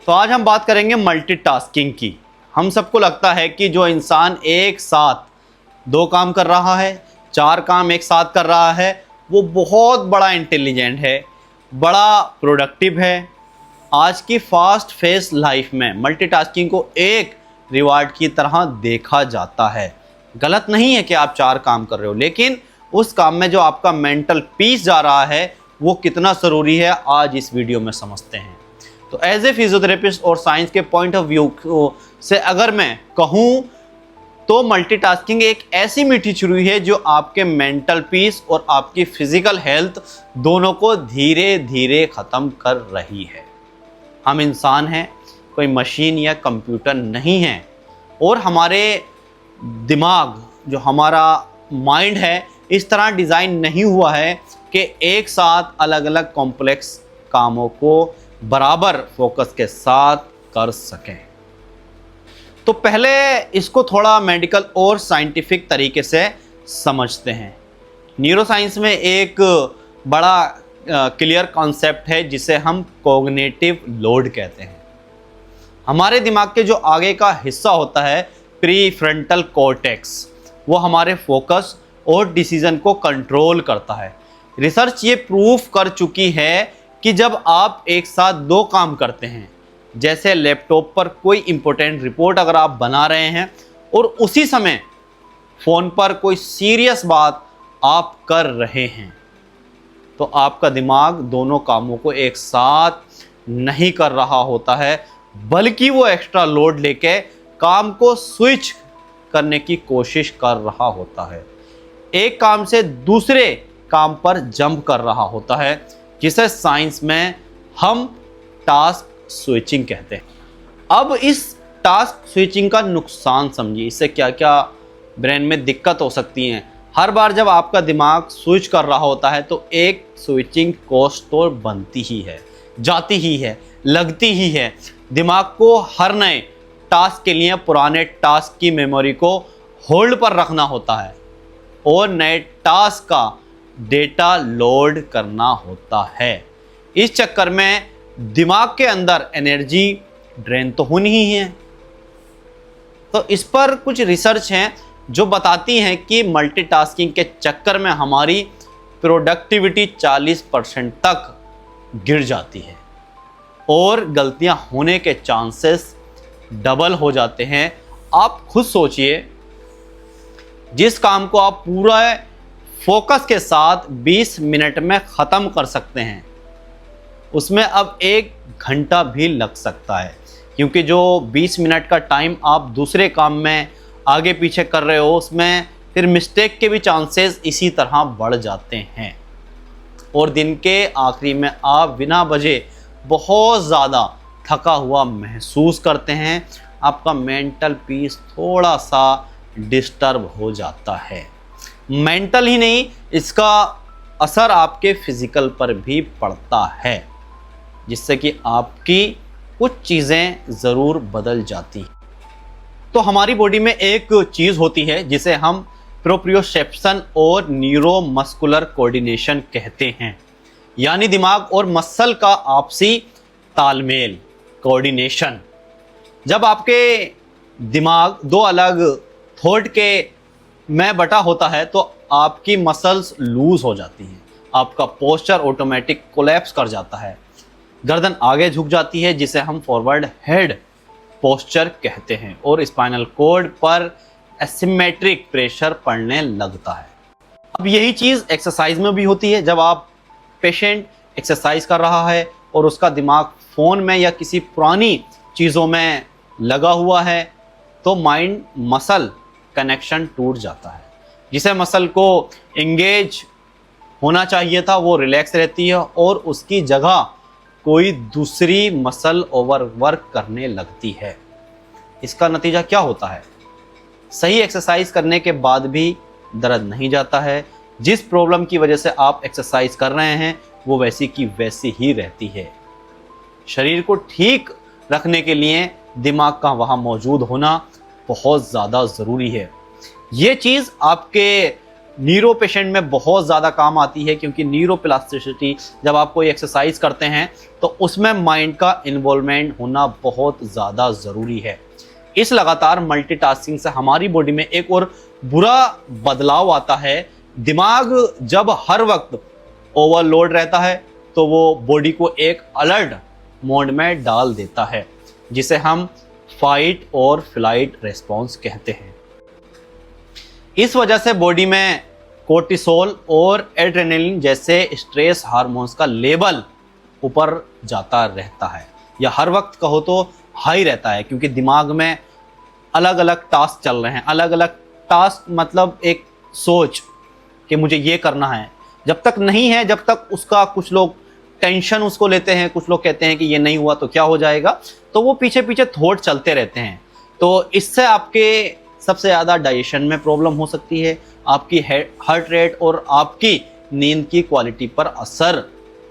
तो आज हम बात करेंगे मल्टीटास्किंग की। हम सबको लगता है कि जो इंसान एक साथ दो काम कर रहा है, चार काम एक साथ कर रहा है, वो बहुत बड़ा इंटेलिजेंट है, बड़ा प्रोडक्टिव है। आज की फास्ट फेस लाइफ में मल्टीटास्किंग को एक रिवार्ड की तरह देखा जाता है। गलत नहीं है कि आप चार काम कर रहे हो, लेकिन उस काम में जो आपका मेंटल पीस जा रहा है वो कितना ज़रूरी है, आज इस वीडियो में समझते हैं। तो एज ए फिजियोथेरेपिस्ट और साइंस के पॉइंट ऑफ व्यू से अगर मैं कहूँ तो मल्टीटास्किंग एक ऐसी मीठी छुरी है जो आपके मेंटल पीस और आपकी फिजिकल हेल्थ दोनों को धीरे धीरे ख़त्म कर रही है। हम इंसान हैं, कोई मशीन या कंप्यूटर नहीं है, और हमारे दिमाग, जो हमारा माइंड है, इस तरह डिज़ाइन नहीं हुआ है कि एक साथ अलग अलग कॉम्प्लेक्स कामों को बराबर फोकस के साथ कर सकें। तो पहले इसको थोड़ा मेडिकल और साइंटिफिक तरीके से समझते हैं। न्यूरोसाइंस में एक बड़ा क्लियर कॉन्सेप्ट है जिसे हम कॉग्निटिव लोड कहते हैं। हमारे दिमाग के जो आगे का हिस्सा होता है प्रीफ्रंटल कॉर्टेक्स, वो हमारे फोकस और डिसीजन को कंट्रोल करता है। रिसर्च ये प्रूफ कर चुकी है कि जब आप एक साथ दो काम करते हैं, जैसे लैपटॉप पर कोई इंपॉर्टेंट रिपोर्ट अगर आप बना रहे हैं और उसी समय फ़ोन पर कोई सीरियस बात आप कर रहे हैं, तो आपका दिमाग दोनों कामों को एक साथ नहीं कर रहा होता है, बल्कि वो एक्स्ट्रा लोड लेके काम को स्विच करने की कोशिश कर रहा होता है। एक काम से दूसरे काम पर जंप कर रहा होता है, जिसे साइंस में हम टास्क स्विचिंग कहते हैं। अब इस टास्क स्विचिंग का नुकसान समझिए, इससे क्या क्या ब्रेन में दिक्कत हो सकती हैं। हर बार जब आपका दिमाग स्विच कर रहा होता है तो एक स्विचिंग कॉस्ट तो बनती ही है, जाती ही है, लगती ही है। दिमाग को हर नए टास्क के लिए पुराने टास्क की मेमोरी को होल्ड पर रखना होता है और नए टास्क का डेटा लोड करना होता है। इस चक्कर में दिमाग के अंदर एनर्जी ड्रेन तो होनी ही है। तो इस पर कुछ रिसर्च हैं जो बताती हैं कि मल्टीटास्किंग के चक्कर में हमारी प्रोडक्टिविटी 40% तक गिर जाती है और गलतियां होने के चांसेस डबल हो जाते हैं। आप खुद सोचिए, जिस काम को आप पूरा फोकस के साथ 20 मिनट में ख़त्म कर सकते हैं, उसमें अब 1 घंटा भी लग सकता है, क्योंकि जो 20 मिनट का टाइम आप दूसरे काम में आगे पीछे कर रहे हो, उसमें फिर मिस्टेक के भी चांसेस इसी तरह बढ़ जाते हैं और दिन के आखिरी में आप बिना वजह बहुत ज़्यादा थका हुआ महसूस करते हैं। आपका मेंटल पीस थोड़ा सा डिस्टर्ब हो जाता है। मेंटल ही नहीं, इसका असर आपके फिजिकल पर भी पड़ता है, जिससे कि आपकी कुछ चीज़ें ज़रूर बदल जाती हैं। तो हमारी बॉडी में एक चीज़ होती है जिसे हम प्रोप्रियोसेप्शन और न्यूरोमस्कुलर कोऑर्डिनेशन कहते हैं, यानी दिमाग और मसल का आपसी तालमेल, कोऑर्डिनेशन। जब आपके दिमाग दो अलग थॉट के में बटा होता है तो आपकी मसल्स लूज हो जाती हैं, आपका पोस्चर ऑटोमेटिक कोलैप्स कर जाता है, गर्दन आगे झुक जाती है, जिसे हम फॉरवर्ड हेड पोस्चर कहते हैं, और स्पाइनल कॉर्ड पर एसिमेट्रिक प्रेशर पड़ने लगता है। अब यही चीज़ एक्सरसाइज में भी होती है। जब आप पेशेंट एक्सरसाइज कर रहा है और उसका दिमाग फ़ोन में या किसी पुरानी चीज़ों में लगा हुआ है, तो माइंड मसल कनेक्शन टूट जाता है। जिसे मसल को एंगेज होना चाहिए था वो रिलैक्स रहती है और उसकी जगह कोई दूसरी मसल ओवरवर्क करने लगती है। इसका नतीजा क्या होता है? सही एक्सरसाइज करने के बाद भी दर्द नहीं जाता है। जिस प्रॉब्लम की वजह से आप एक्सरसाइज कर रहे हैं वो वैसी की वैसी ही रहती है। शरीर को ठीक रखने के लिए दिमाग का वहाँ मौजूद होना बहुत ज़्यादा ज़रूरी है। ये चीज़ आपके न्यूरो पेशेंट में बहुत ज़्यादा काम आती है, क्योंकि न्यूरोप्लास्टिसिटी जब आप कोई एक्सरसाइज करते हैं तो उसमें माइंड का इन्वॉल्वमेंट होना बहुत ज़्यादा ज़रूरी है। इस लगातार मल्टीटास्किंग से हमारी बॉडी में एक और बुरा बदलाव आता है। दिमाग जब हर वक्त ओवरलोड रहता है तो वो बॉडी को एक अलर्ट मोड में डाल देता है, जिसे हम फाइट और फ्लाइट रेस्पॉन्स कहते हैं। इस वजह से बॉडी में कोर्टिसोल और एड्रेनलिन जैसे स्ट्रेस हार्मोन्स का लेवल ऊपर जाता रहता है, या हर वक्त कहो तो हाई रहता है, क्योंकि दिमाग में अलग अलग टास्क चल रहे हैं। अलग अलग टास्क मतलब एक सोच कि मुझे ये करना है, जब तक नहीं है, जब तक उसका कुछ लोग टेंशन उसको लेते हैं, कुछ लोग कहते हैं कि ये नहीं हुआ तो क्या हो जाएगा, तो वो पीछे पीछे थॉट चलते रहते हैं। तो इससे आपके सबसे ज़्यादा डाइजेशन में प्रॉब्लम हो सकती है, आपकी हार्ट रेट और आपकी नींद की क्वालिटी पर असर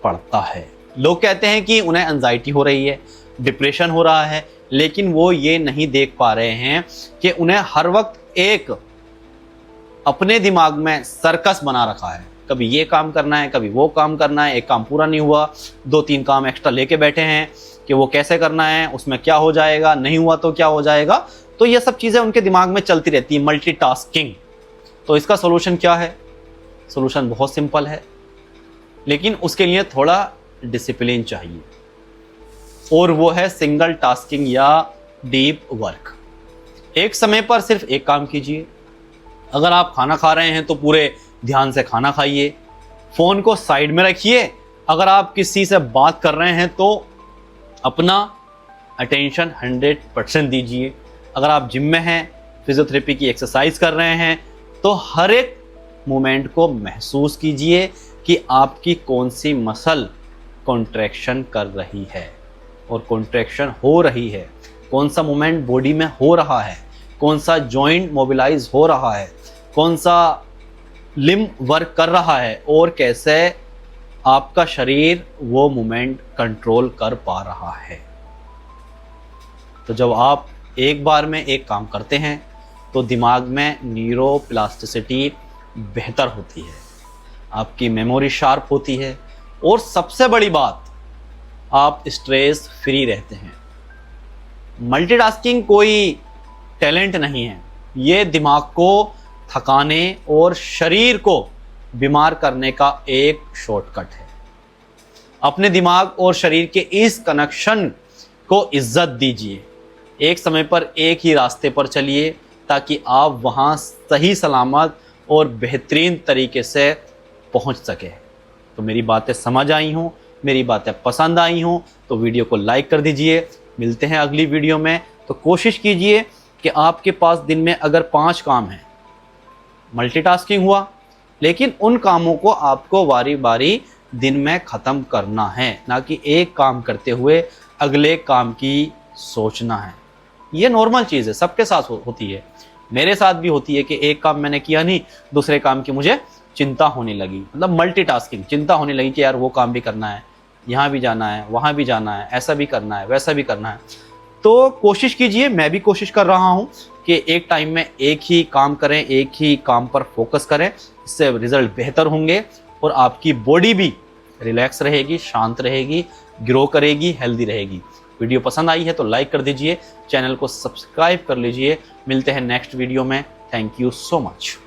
पड़ता है। लोग कहते हैं कि उन्हें एंजाइटी हो रही है, डिप्रेशन हो रहा है, लेकिन वो ये नहीं देख पा रहे हैं कि उन्हें हर वक्त एक अपने दिमाग में सर्कस बना रखा है। कभी ये काम करना है, कभी वो काम करना है, एक काम पूरा नहीं हुआ, 2-3 काम एक्स्ट्रा लेके बैठे हैं कि वो कैसे करना है, उसमें क्या हो जाएगा, नहीं हुआ तो क्या हो जाएगा। तो ये सब चीज़ें उनके दिमाग में चलती रहती है, मल्टीटास्किंग। तो इसका सोल्यूशन क्या है? सोल्यूशन बहुत सिंपल है, लेकिन उसके लिए थोड़ा डिसिप्लिन चाहिए, और वो है सिंगल टास्किंग या डीप वर्क। एक समय पर सिर्फ एक काम कीजिए। अगर आप खाना खा रहे हैं तो पूरे ध्यान से खाना खाइए, फ़ोन को साइड में रखिए। अगर आप किसी से बात कर रहे हैं तो अपना अटेंशन 100% दीजिए। अगर आप जिम में हैं, फिजियोथेरेपी की एक्सरसाइज कर रहे हैं, तो हर एक मोमेंट को महसूस कीजिए कि आपकी कौन सी मसल कॉन्ट्रैक्शन कर रही है और कॉन्ट्रैक्शन हो रही है, कौन सा मोमेंट बॉडी में हो रहा है, कौन सा जॉइंट मोबिलाइज हो रहा है, कौन सा लिम्ब वर्क कर रहा है, और कैसे आपका शरीर वो मोमेंट कंट्रोल कर पा रहा है। तो जब आप एक बार में एक काम करते हैं तो दिमाग में न्यूरोप्लास्टिसिटी बेहतर होती है, आपकी मेमोरी शार्प होती है, और सबसे बड़ी बात, आप स्ट्रेस फ्री रहते हैं। मल्टीटास्किंग कोई टैलेंट नहीं है, ये दिमाग को थकाने और शरीर को बीमार करने का एक शॉर्टकट है। अपने दिमाग और शरीर के इस कनेक्शन को इज्जत दीजिए। एक समय पर एक ही रास्ते पर चलिए, ताकि आप वहाँ सही सलामत और बेहतरीन तरीके से पहुँच सके। तो मेरी बातें समझ आई हों, मेरी बातें पसंद आई हों, तो वीडियो को लाइक कर दीजिए। मिलते हैं अगली वीडियो में। तो कोशिश कीजिए कि आपके पास दिन में अगर 5 काम हैं, मल्टीटास्किंग हुआ, लेकिन उन कामों को आपको बारी बारी दिन में ख़त्म करना है, ना कि एक काम करते हुए अगले काम की सोचना है। ये नॉर्मल चीज़ है, सबके साथ होती है, मेरे साथ भी होती है कि एक काम मैंने किया नहीं, दूसरे काम की मुझे चिंता होने लगी, मतलब मल्टीटास्किंग, चिंता होने लगी कि यार वो काम भी करना है, यहाँ भी जाना है, वहाँ भी जाना है, ऐसा भी करना है, वैसा भी करना है। तो कोशिश कीजिए, मैं भी कोशिश कर रहा हूँ कि एक टाइम में एक ही काम करें, एक ही काम पर फोकस करें। इससे रिजल्ट बेहतर होंगे और आपकी बॉडी भी रिलैक्स रहेगी, शांत रहेगी, ग्रो करेगी, हेल्दी रहेगी। वीडियो पसंद आई है तो लाइक कर दीजिए, चैनल को सब्सक्राइब कर लीजिए। मिलते हैं नेक्स्ट वीडियो में। Thank you so much.